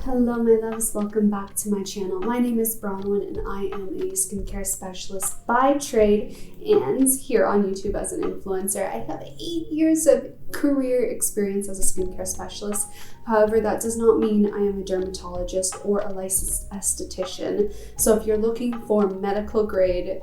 Hello my loves, welcome back to my channel. My name is Bronwyn and I am a skincare specialist by trade and here on YouTube as an influencer. I have 8 years of career experience as a skincare specialist. However, that does not mean I am a dermatologist or a licensed esthetician. So if you're looking for medical grade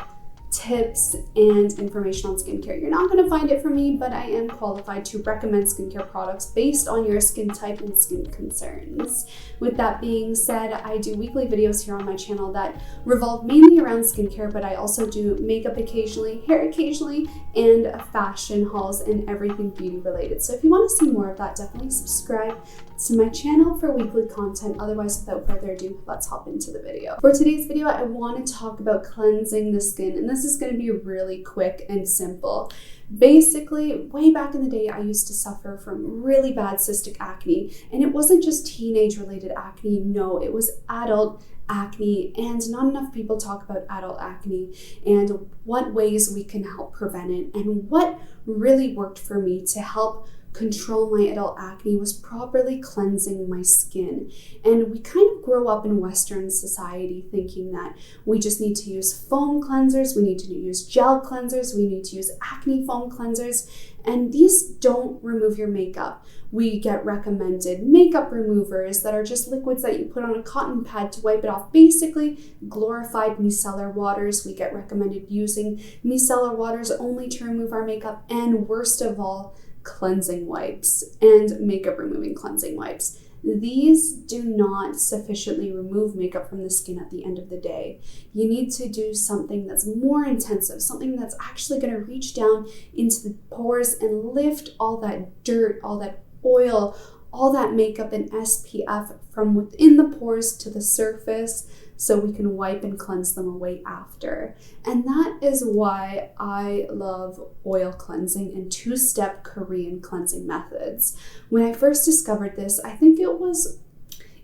tips and information on skincare, you're not going to find it from me, but I am qualified to recommend skincare products based on your skin type and skin concerns. With that being said, I do weekly videos here on my channel that revolve mainly around skincare, but I also do makeup occasionally, hair occasionally, and fashion hauls and everything beauty related. So if you want to see more of that, definitely subscribe to my channel for weekly content. Otherwise, without further ado, let's hop into the video. For today's video, I want to talk about cleansing the skin, and this is going to be really quick and simple. Basically, way back in the day, I used to suffer from really bad cystic acne, and it wasn't just teenage related acne, no, it was adult acne, and not enough people talk about adult acne and what ways we can help prevent it. And what really worked for me to help control my adult acne was properly cleansing my skin. And we kind of grow up in Western society thinking that we just need to use foam cleansers, we need to use gel cleansers, we need to use acne foam cleansers, and these don't remove your makeup. We get recommended makeup removers that are just liquids that you put on a cotton pad to wipe it off. Basically, glorified micellar waters. We get recommended using micellar waters only to remove our makeup, and worst of all, cleansing wipes and makeup removing cleansing wipes. These do not sufficiently remove makeup from the skin at the end of the day. You need to do something that's more intensive, something that's actually going to reach down into the pores and lift all that dirt, all that oil, all that makeup and SPF from within the pores to the surface, so we can wipe and cleanse them away after. And that is why I love oil cleansing and two-step Korean cleansing methods. When I first discovered this, I think it was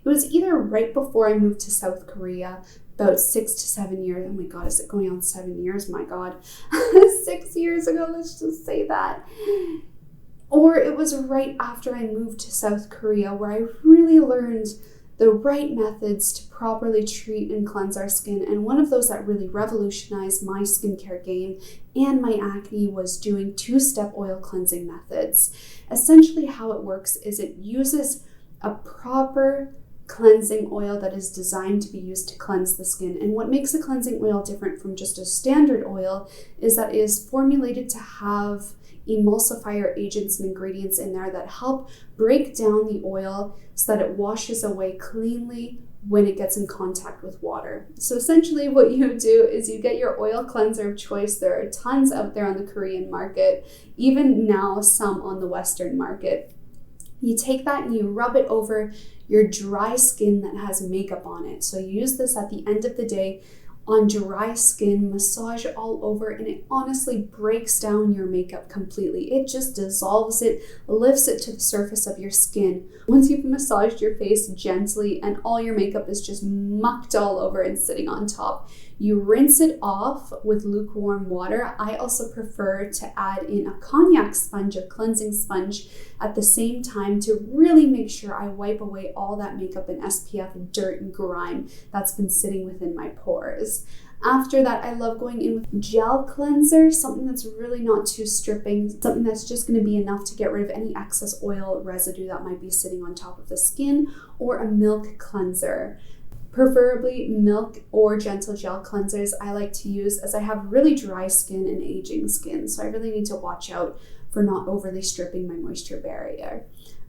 either right before I moved to South Korea, about 6 to 7 years. Oh my God, is it going on 7 years? My God, 6 years ago, let's just say that. Or it was right after I moved to South Korea where I really learned the right methods to properly treat and cleanse our skin. And one of those that really revolutionized my skincare game and my acne was doing two-step oil cleansing methods. Essentially how it works is it uses a proper cleansing oil that is designed to be used to cleanse the skin. And what makes a cleansing oil different from just a standard oil is that it is formulated to have emulsifier agents and ingredients in there that help break down the oil so that it washes away cleanly when it gets in contact with water. So essentially what you do is you get your oil cleanser of choice. There are tons out there on the Korean market, even now some on the Western market. You take that and you rub it over your dry skin that has makeup on it. So you use this at the end of the day on dry skin, massage it all over, and it honestly breaks down your makeup completely. It just dissolves it, lifts it to the surface of your skin. Once you've massaged your face gently and all your makeup is just mucked all over and sitting on top, you rinse it off with lukewarm water. I also prefer to add in a cognac sponge, a cleansing sponge, at the same time to really make sure I wipe away all that makeup and SPF and dirt and grime that's been sitting within my pores. After that, I love going in with gel cleanser, something that's really not too stripping, something that's just going to be enough to get rid of any excess oil residue that might be sitting on top of the skin, or a milk cleanser. Preferably milk or gentle gel cleansers I like to use as I have really dry skin and aging skin, so I really need to watch out for not overly stripping my moisture barrier.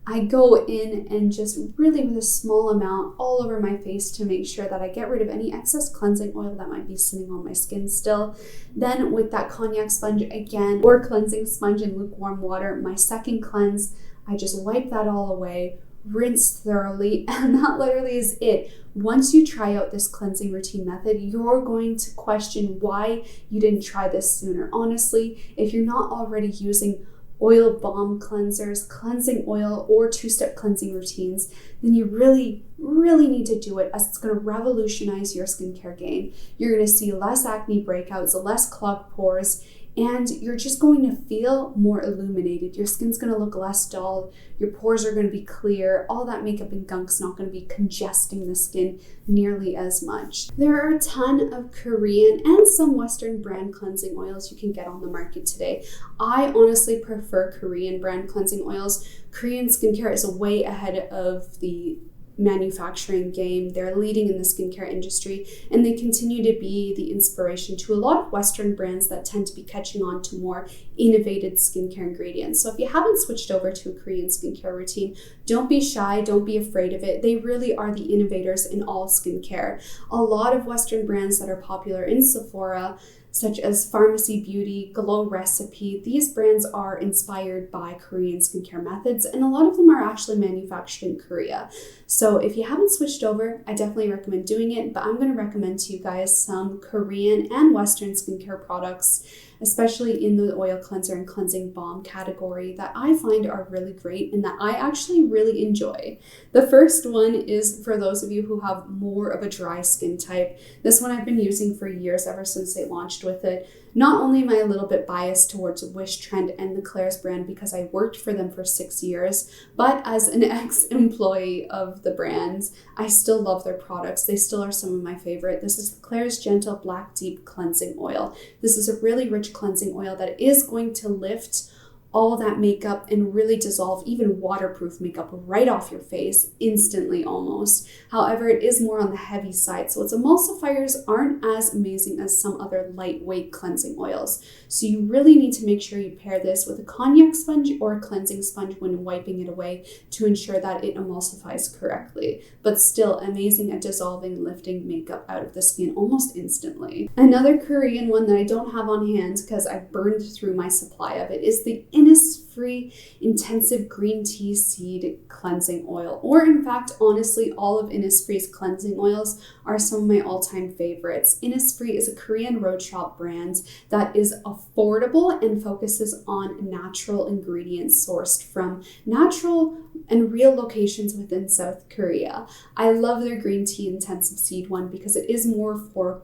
I go in and just really with a small amount all over my face to make sure that I get rid of any excess cleansing oil that might be sitting on my skin still. Then with that cognac sponge again, or cleansing sponge in lukewarm water, my second cleanse, I just wipe that all away, rinse thoroughly, and that literally is it. Once you try out this cleansing routine method, you're going to question why you didn't try this sooner. Honestly, if you're not already using oil balm cleansers, cleansing oil, or two-step cleansing routines, then you really need to do it, as it's going to revolutionize your skincare game. You're going to see less acne breakouts, less clogged pores, and you're just going to feel more illuminated. Your skin's going to look less dull, your pores are going to be clear, all that makeup and gunk's not going to be congesting the skin nearly as much. There are a ton of Korean and some Western brand cleansing oils you can get on the market today. I honestly prefer Korean brand cleansing oils. Korean skincare is way ahead of the manufacturing game. They're leading in the skincare industry, and they continue to be the inspiration to a lot of Western brands that tend to be catching on to more innovative skincare ingredients. So if you haven't switched over to a Korean skincare routine, don't be shy, don't be afraid of it. They really are the innovators in all skincare. A lot of Western brands that are popular in Sephora, such as Pharmacy Beauty, Glow Recipe, these brands are inspired by Korean skincare methods, and a lot of them are actually manufactured in Korea. So if you haven't switched over, I definitely recommend doing it, but I'm going to recommend to you guys some Korean and Western skincare products, especially in the oil cleanser and cleansing balm category, that I find are really great and that I actually really enjoy. The first one is for those of you who have more of a dry skin type. This one I've been using for years, ever since they launched with it. Not only am I a little bit biased towards Wish Trend and the Klairs brand because I worked for them for 6 years, but as an ex-employee of the brands, I still love their products. They still are some of my favorite. This is the Klairs Gentle Black Deep Cleansing Oil. This is a really rich cleansing oil that is going to lift all that makeup and really dissolve even waterproof makeup right off your face instantly almost. However, it is more on the heavy side, so its emulsifiers aren't as amazing as some other lightweight cleansing oils. So you really need to make sure you pair this with a cognac sponge or a cleansing sponge when wiping it away to ensure that it emulsifies correctly, but still amazing at dissolving and lifting makeup out of the skin almost instantly. Another Korean one that I don't have on hand because I burned through my supply of it is the Innisfree Intensive Green Tea Seed Cleansing Oil. Or in fact, honestly, all of Innisfree's cleansing oils are some of my all-time favorites. Innisfree is a Korean road shop brand that is affordable and focuses on natural ingredients sourced from natural and real locations within South Korea. I love their green tea intensive seed one because it is more for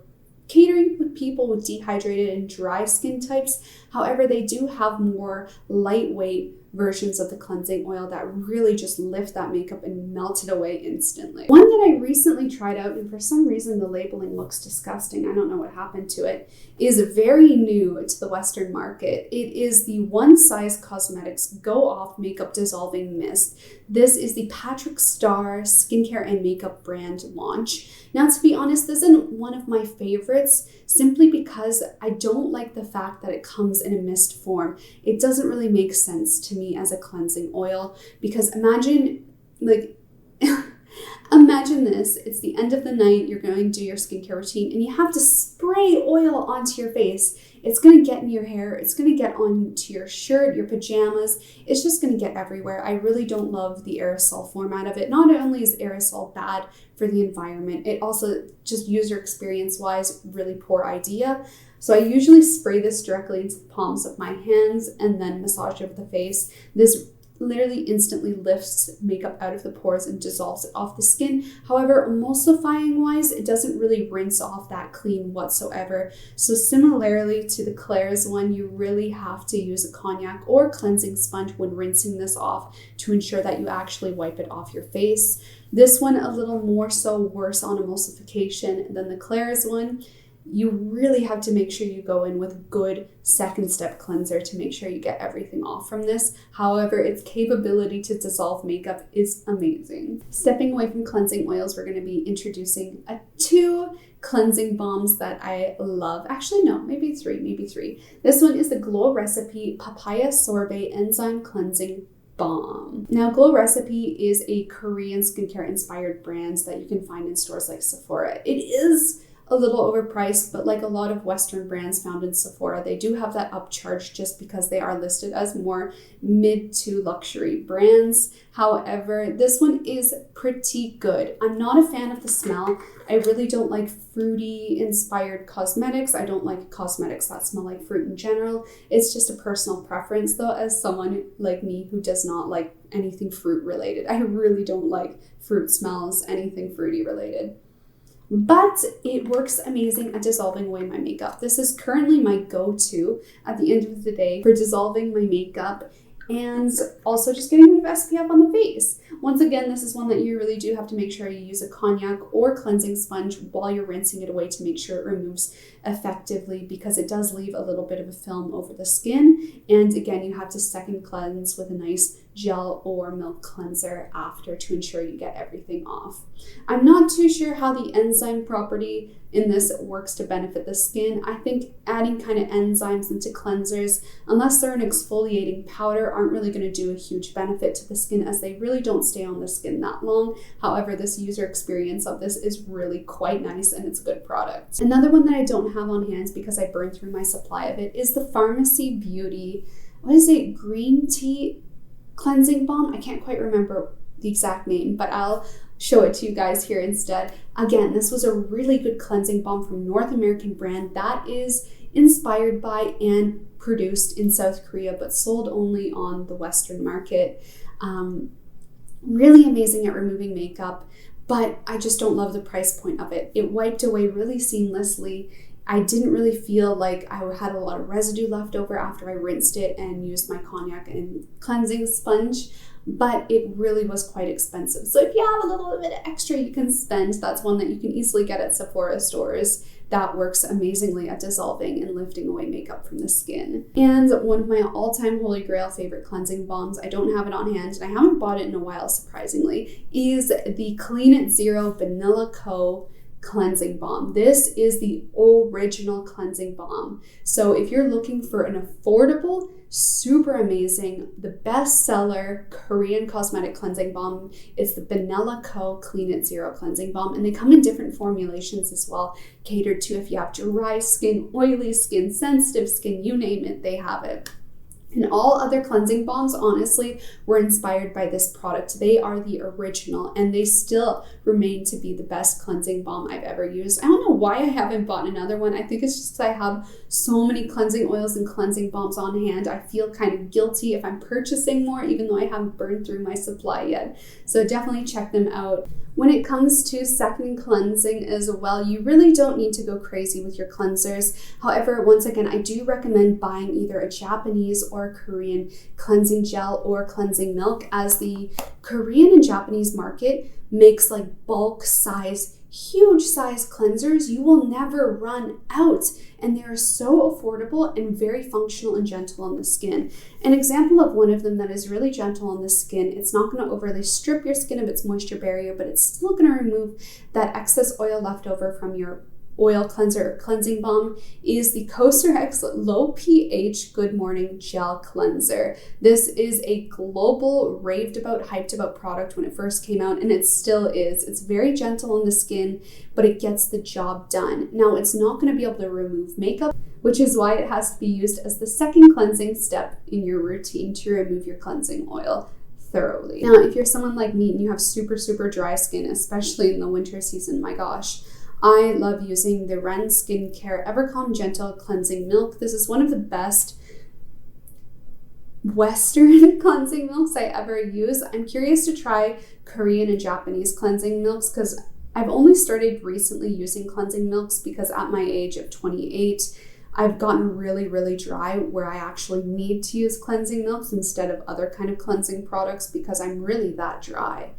catering with people with dehydrated and dry skin types. However, they do have more lightweight versions of the cleansing oil that really just lift that makeup and melt it away instantly. One that I recently tried out, and for some reason the labeling looks disgusting, I don't know what happened to it, is very new to the Western market. It is the One Size Cosmetics Go Off Makeup Dissolving Mist. This is the Patrick Starr skincare and makeup brand launch. Now, to be honest, this isn't one of my favorites simply because I don't like the fact that it comes in a mist form. It doesn't really make sense to me as a cleansing oil, because imagine this, it's the end of the night, you're going to do your skincare routine and you have to spray oil onto your face. It's going to get in your hair, it's going to get onto your shirt, your pajamas, it's just going to get everywhere. I really don't love the aerosol format of it. Not only is aerosol bad for the environment, it also, just user experience wise, really poor idea. So I usually spray this directly into the palms of my hands and then massage over the face. This literally instantly lifts makeup out of the pores and dissolves it off the skin. However, emulsifying wise, it doesn't really rinse off that clean whatsoever. So similarly to the Klairs one, you really have to use a cognac or cleansing sponge when rinsing this off to ensure that you actually wipe it off your face. This one a little more so worse on emulsification than the Klairs one. You really have to make sure you go in with a good second step cleanser to make sure you get everything off from this. However, its capability to dissolve makeup is amazing. Stepping away from cleansing oils, we're going to be introducing two cleansing balms that I love. Actually, no, maybe three. This one is the Glow Recipe Papaya Sorbet Enzyme Cleansing Balm. Now, Glow Recipe is a Korean skincare inspired brand that you can find in stores like Sephora. It is a little overpriced, but like a lot of Western brands found in Sephora, they do have that upcharge just because they are listed as more mid to luxury brands. However, this one is pretty good. I'm not a fan of the smell. I really don't like fruity inspired cosmetics. I don't like cosmetics that smell like fruit in general. It's just a personal preference though, as someone like me who does not like anything fruit related. I really don't like fruit smells, anything fruity related. but it works amazing at dissolving away my makeup. This is currently my go-to at the end of the day for dissolving my makeup and also just getting rid of SPF on the face. Once again, this is one that you really do have to make sure you use a cognac or cleansing sponge while you're rinsing it away to make sure it removes effectively, because it does leave a little bit of a film over the skin. And again, you have to second cleanse with a nice gel or milk cleanser after to ensure you get everything off. I'm not too sure how the enzyme property in this works to benefit the skin. I think adding kind of enzymes into cleansers, unless they're an exfoliating powder, aren't really going to do a huge benefit to the skin, as they really don't stay on the skin that long. However, this user experience of this is really quite nice and it's a good product. Another one that I don't have on hand because I burned through my supply of it is the Pharmacy Beauty, green tea cleansing balm. I can't quite remember the exact name, but I'll show it to you guys here instead. Again, this was a really good cleansing balm from North American brand that is inspired by and produced in South Korea, but sold only on the Western market. Really amazing at removing makeup, but I just don't love the price point of it. It wiped away really seamlessly. I didn't really feel like I had a lot of residue left over after I rinsed it and used my cognac and cleansing sponge, but it really was quite expensive. So if you have a little bit of extra you can spend, that's one that you can easily get at Sephora stores. That works amazingly at dissolving and lifting away makeup from the skin. And one of my all-time holy grail favorite cleansing balms, I don't have it on hand and I haven't bought it in a while surprisingly, is the Clean It Zero Vanilla Co. Cleansing Balm. This is the original cleansing balm. So if you're looking for an affordable, super amazing, the bestseller Korean cosmetic cleansing balm, it's the Vanilla Co. Clean It Zero Cleansing Balm. And they come in different formulations as well, catered to if you have dry skin, oily skin, sensitive skin, you name it, they have it. And all other cleansing balms, honestly, were inspired by this product. They are the original, and they still remain to be the best cleansing balm I've ever used. I don't know why I haven't bought another one. I think it's just because I have so many cleansing oils and cleansing balms on hand. I feel kind of guilty if I'm purchasing more, even though I haven't burned through my supply yet. So definitely check them out. When it comes to second cleansing as well, you really don't need to go crazy with your cleansers. However, once again, I do recommend buying either a Japanese or a Korean cleansing gel or cleansing milk, as the Korean and Japanese market makes like bulk size, huge size cleansers. You will never run out, and they are so affordable and very functional and gentle on the skin. An example of one of them that is really gentle on the skin, it's not going to overly strip your skin of its moisture barrier, but it's still going to remove that excess oil left over from your oil cleanser or cleansing balm, is the COSRX Low pH Good Morning Gel Cleanser. This is a global raved about, hyped about product when it first came out, and it still is. It's very gentle on the skin, but it gets the job done. Now, it's not going to be able to remove makeup, which is why it has to be used as the second cleansing step in your routine to remove your cleansing oil thoroughly. Now, if you're someone like me and you have super, super dry skin, especially in the winter season, my gosh, I love using the Ren Skincare Evercalm Gentle Cleansing Milk. This is one of the best Western cleansing milks I ever use. I'm curious to try Korean and Japanese cleansing milks because I've only started recently using cleansing milks because at my age of 28, I've gotten really, really dry where I actually need to use cleansing milks instead of other kind of cleansing products because I'm really that dry.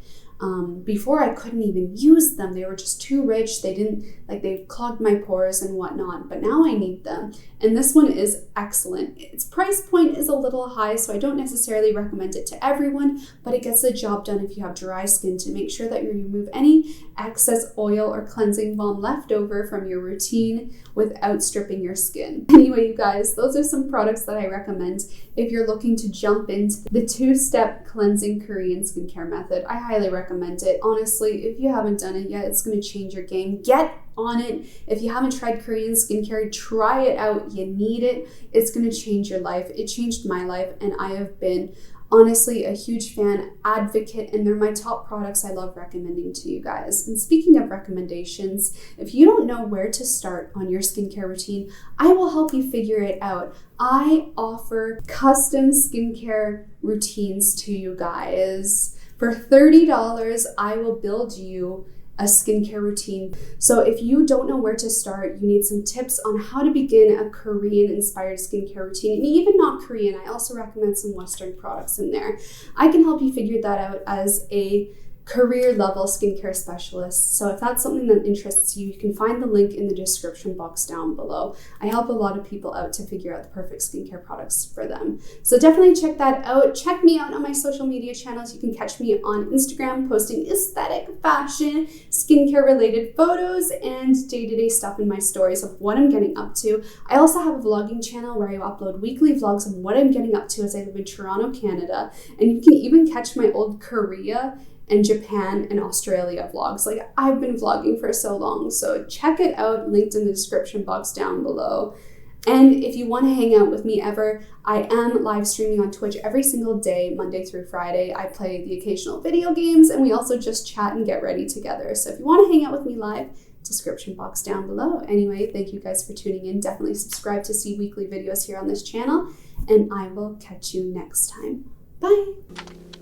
Before I couldn't even use them. They were just too rich. They clogged my pores and whatnot, but now I need them. And this one is excellent. Its price point is a little high, so I don't necessarily recommend it to everyone, but it gets the job done if you have dry skin to make sure that you remove any excess oil or cleansing balm left over from your routine without stripping your skin. Anyway, you guys, those are some products that I recommend if you're looking to jump into the two-step cleansing Korean skincare method. I highly recommend it. Honestly, if you haven't done it yet, it's going to change your game. Get on it. If you haven't tried Korean skincare, try it out. You need it. It's going to change your life. It changed my life, and I have been honestly a huge fan, advocate, and they're my top products I love recommending to you guys. And speaking of recommendations, if you don't know where to start on your skincare routine, I will help you figure it out. I offer custom skincare routines to you guys. For $30, I will build you a skincare routine. So if you don't know where to start, you need some tips on how to begin a Korean-inspired skincare routine, and even not Korean, I also recommend some Western products in there. I can help you figure that out as a career level skincare specialist. So if that's something that interests you, you can find the link in the description box down below. I help a lot of people out to figure out the perfect skincare products for them. So definitely check that out. Check me out on my social media channels. You can catch me on Instagram posting aesthetic, fashion, skincare related photos, and day-to-day stuff in my stories of what I'm getting up to. I also have a vlogging channel where I upload weekly vlogs on what I'm getting up to as I live in Toronto, Canada. And you can even catch my old Korea and Japan and Australia vlogs. Like, I've been vlogging for so long, so check it out, linked in the description box down below. And if you want to hang out with me ever, I am live streaming on Twitch every single day, Monday through Friday. I play the occasional video games, and we also just chat and get ready together. So if you want to hang out with me live, description box down below. Anyway, thank you guys for tuning in. Definitely subscribe to see weekly videos here on this channel, and I will catch you next time. Bye!